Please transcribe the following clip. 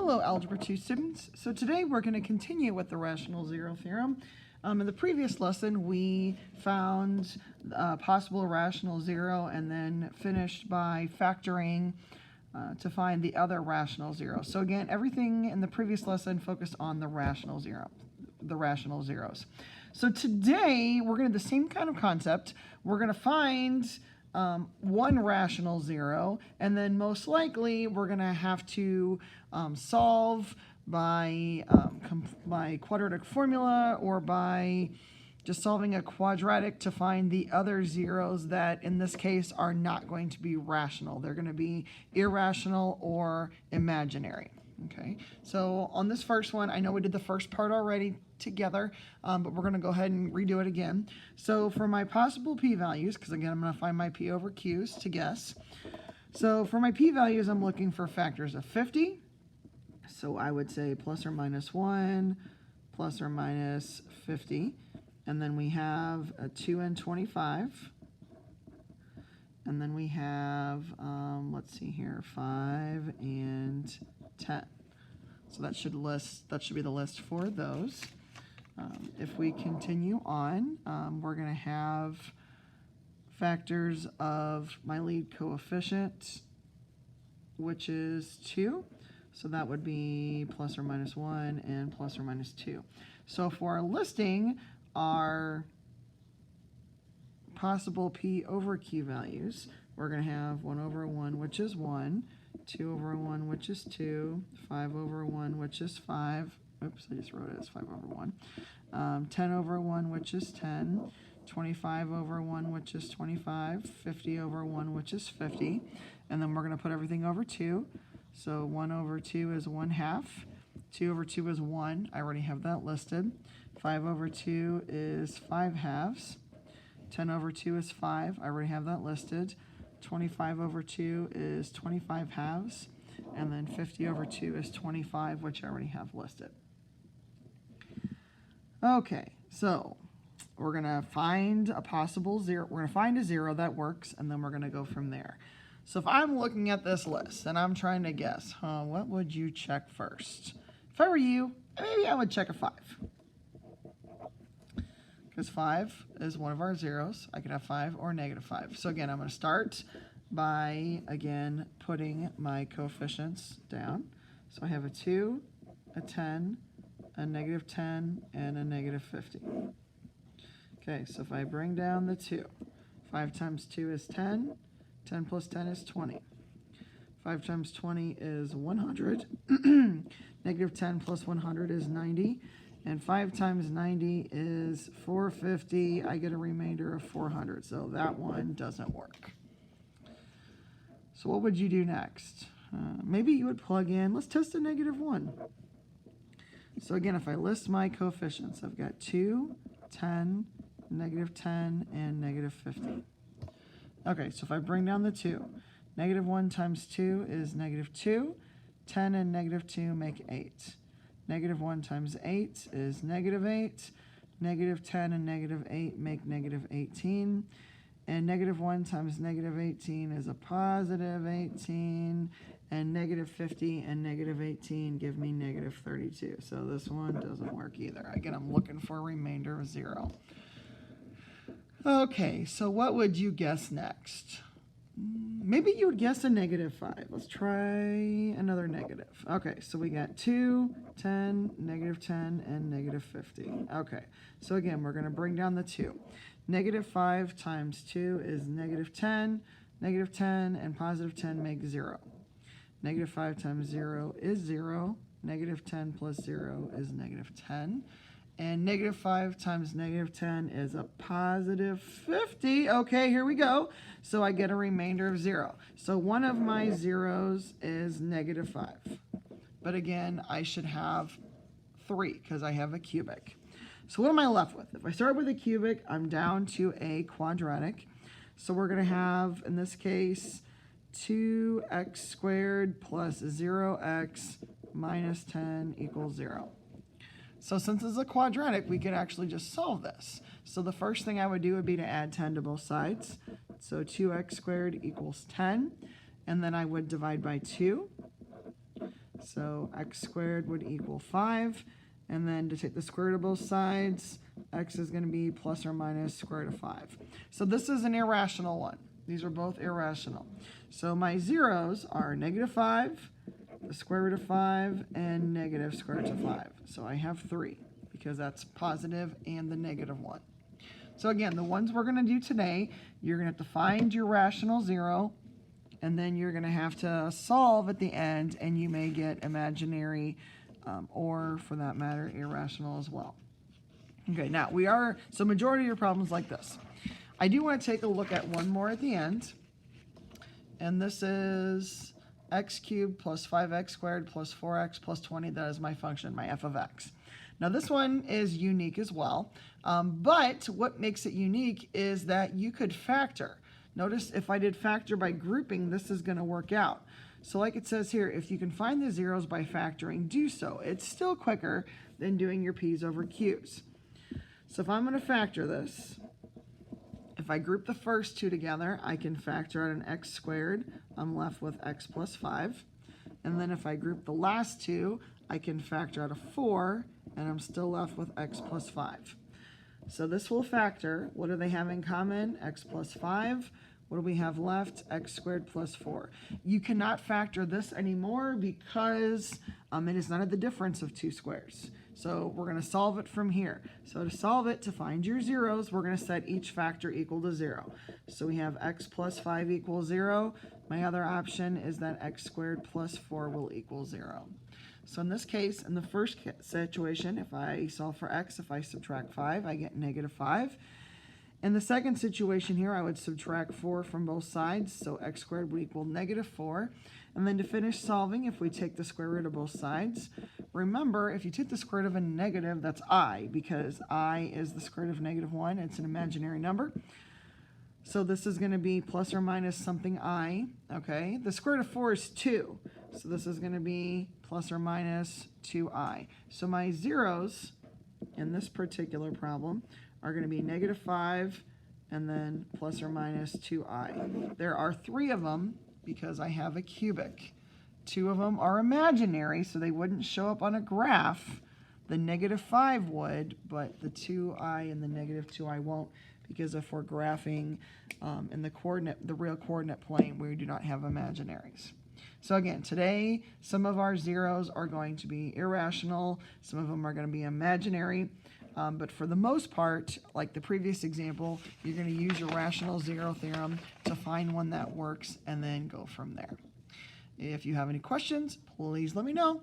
Hello, Algebra 2 students. So today we're going to continue with the rational zero theorem. In the previous lesson, we found a possible rational zero and then finished by factoring to find the other rational zero. So again, everything in the previous lesson focused on the rational zeros. So today we're going to do the same kind of concept. We're going to find one rational zero, and then most likely we're going to have to solve by quadratic formula or by just solving a quadratic to find the other zeros that in this case are not going to be rational. They're going to be irrational or imaginary. Okay, so on this first one, I know we did the first part already together, but we're going to go ahead and redo it again. So for my possible p-values, because again, I'm going to find my p over q's to guess. So for my p-values, I'm looking for factors of 50. So I would say plus or minus 1, plus or minus 50. And then we have a 2 and 25. And then we have, let's see here, 5 and 10. So that should be the list for those. If we continue on, we're going to have factors of my lead coefficient, which is 2. So that would be plus or minus 1 and plus or minus 2. So for our listing our possible p over q values, we're going to have 1 over 1, which is 1, 2 over 1, which is 2, 5 over 1, which is 5. Oops, I just wrote it as 5 over 1. 10 over 1, which is 10. 25 over 1, which is 25. 50 over 1, which is 50. And then we're going to put everything over 2. So 1 over 2 is 1/2. 2 over 2 is 1. I already have that listed. 5 over 2 is 5/2. 10 over 2 is 5. I already have that listed. 25 over 2 is 25/2. And then 50 over 2 is 25, which I already have listed. Okay, so we're going to find a possible zero. We're going to find a zero that works, and then we're going to go from there. So if I'm looking at this list and I'm trying to guess, what would you check first? If I were you, maybe I would check a 5. Because 5 is one of our zeros. I could have 5 or negative 5. So again, I'm going to start by, again, putting my coefficients down. So I have a 2, a 10, a negative 10, and a negative 50. Okay, so if I bring down the 2, 5 times 2 is 10. 10 plus 10 is 20. 5 times 20 is 100. Negative 10 plus 100 is 90. And 5 times 90 is 450. I get a remainder of 400. So that one doesn't work. So what would you do next? Maybe you would plug in, let's test a negative 1. So again, if I list my coefficients, I've got 2, 10, negative 10, and negative 50. Okay, so if I bring down the 2, negative 1 times 2 is negative 2. 10 and negative 2 make 8. Negative 1 times 8 is negative 8. Negative 10 and negative 8 make negative 18. And negative 1 times negative 18 is a positive 18. And negative 50 and negative 18 give me negative 32. So this one doesn't work either. Again, I'm looking for a remainder of 0. Okay, so what would you guess next? Maybe you would guess a negative 5. Let's try another negative. Okay, so we got 2, 10, negative 10, and negative 50. Okay, so again, we're going to bring down the 2. Negative 5 times 2 is negative 10. Negative 10 and positive 10 make 0. Negative 5 times 0 is 0. Negative 10 plus 0 is negative 10. And negative 5 times negative 10 is a positive 50. Okay, here we go. So I get a remainder of 0. So one of my zeros is negative 5. But again, I should have 3 because I have a cubic. So what am I left with? If I start with a cubic, I'm down to a quadratic. So we're going to have, in this case, 2x squared plus 0x minus 10 equals 0. So since it's a quadratic, we could actually just solve this. So the first thing I would do would be to add 10 to both sides. So 2x squared equals 10. And then I would divide by 2. So x squared would equal 5. And then to take the square root of both sides, x is going to be plus or minus square root of 5. So this is an irrational one. These are both irrational. So my zeros are negative 5, the square root of 5, and negative square root of 5. So I have 3 because that's positive and the negative 1. So again, the ones we're going to do today, you're going to have to find your rational zero, and then you're going to have to solve at the end, and you may get imaginary or, for that matter, irrational as well. Okay, now so majority of your problems like this. I do want to take a look at one more at the end, and this is x cubed plus 5x squared plus 4x plus 20. That is my function, my f of x. Now this one is unique as well, but what makes it unique is that you could factor. Notice if I did factor by grouping, this is going to work out. So like it says here, if you can find the zeros by factoring, do so. It's still quicker than doing your p's over q's. So if I'm going to factor this, if I group the first two together, I can factor out an x squared. I'm left with x plus 5. And then if I group the last two, I can factor out a 4, and I'm still left with x plus 5. So this will factor. What do they have in common? X plus 5. What do we have left? X squared plus 4. You cannot factor this anymore because it is not the difference of two squares. So we're going to solve it from here. So to solve it, to find your zeros, we're going to set each factor equal to 0. So we have x plus 5 equals 0. My other option is that x squared plus 4 will equal 0. So in this case, in the first situation, if I solve for x, if I subtract 5, I get negative 5. In the second situation here, I would subtract 4 from both sides, so x squared would equal negative 4. And then to finish solving, if we take the square root of both sides, remember, if you take the square root of a negative, that's I, because I is the square root of negative 1. It's an imaginary number. So this is going to be plus or minus something I, okay? The square root of 4 is 2, so this is going to be plus or minus 2i. So my zeros in this particular problem are going to be negative 5 and then plus or minus 2i. There are 3 of them because I have a cubic. 2 of them are imaginary, so they wouldn't show up on a graph. The negative 5 would, but the 2i and the negative 2i won't, because if we're graphing in the real coordinate plane, we do not have imaginaries. So again, today, some of our zeros are going to be irrational, some of them are going to be imaginary, but for the most part, like the previous example, you're going to use your rational zero theorem to find one that works and then go from there. If you have any questions, please let me know.